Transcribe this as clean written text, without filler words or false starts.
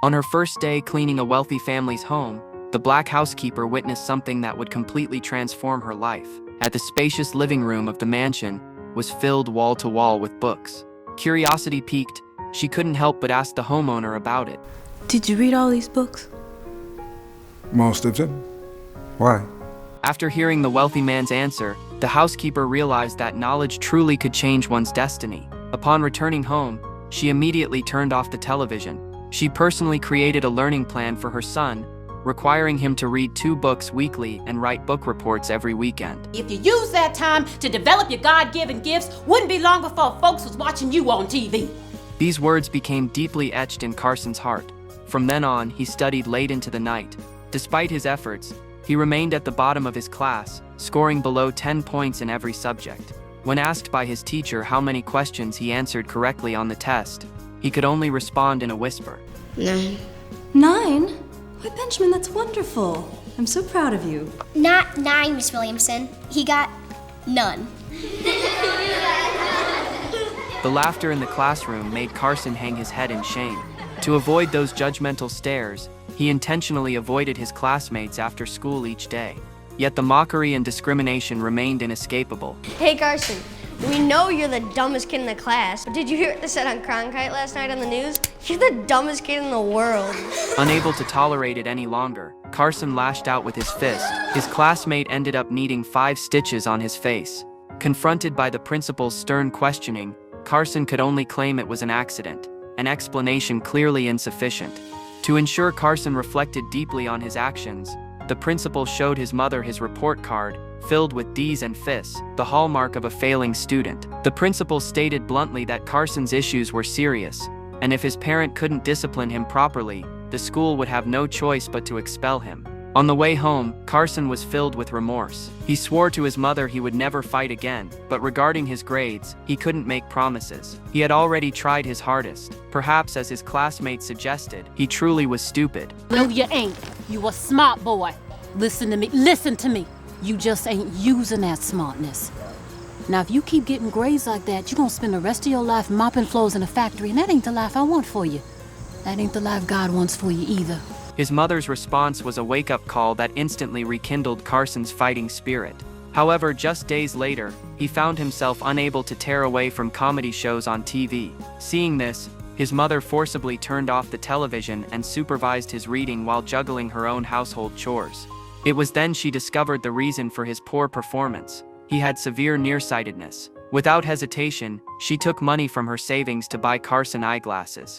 On her first day cleaning a wealthy family's home, the black housekeeper witnessed something that would completely transform her life. At the spacious living room of the mansion was filled wall to wall with books. Curiosity piqued, she couldn't help but ask the homeowner about it. Did you read all these books? Most of them. Why? After hearing the wealthy man's answer, the housekeeper realized that knowledge truly could change one's destiny. Upon returning home, she immediately turned off the television. She personally created a learning plan for her son, requiring him to read 2 books weekly and write book reports every weekend. If you use that time to develop your God-given gifts, wouldn't be long before folks was watching you on TV. These words became deeply etched in Carson's heart. From then on, he studied late into the night. Despite his efforts, he remained at the bottom of his class, scoring below 10 points in every subject. When asked by his teacher how many questions he answered correctly on the test, he could only respond in a whisper. 9. 9? Why, Benjamin, that's wonderful. I'm so proud of you. Not 9, Miss Williamson. He got none. The laughter in the classroom made Carson hang his head in shame. To avoid those judgmental stares, he intentionally avoided his classmates after school each day. Yet the mockery and discrimination remained inescapable. Hey Carson, we know you're the dumbest kid in the class, but did you hear what they said on Cronkite last night on the news? You're the dumbest kid in the world. Unable to tolerate it any longer, Carson lashed out with his fist. His classmate ended up needing 5 stitches on his face. Confronted by the principal's stern questioning, Carson could only claim it was an accident, an explanation clearly insufficient. To ensure Carson reflected deeply on his actions, the principal showed his mother his report card, filled with D's and F's, the hallmark of a failing student. The principal stated bluntly that Carson's issues were serious, and if his parent couldn't discipline him properly, the school would have no choice but to expel him. On the way home, Carson was filled with remorse. He swore to his mother he would never fight again, but regarding his grades, he couldn't make promises. He had already tried his hardest. Perhaps, as his classmates suggested, he truly was stupid. No, you ain't. You a smart boy. Listen to me. You just ain't using that smartness. Now, if you keep getting grades like that, you're gonna spend the rest of your life mopping floors in a factory, and that ain't the life I want for you. That ain't the life God wants for you either. His mother's response was a wake-up call that instantly rekindled Carson's fighting spirit. However, just days later, he found himself unable to tear away from comedy shows on TV. Seeing this, his mother forcibly turned off the television and supervised his reading while juggling her own household chores. It was then she discovered the reason for his poor performance. He had severe nearsightedness. Without hesitation, she took money from her savings to buy Carson eyeglasses.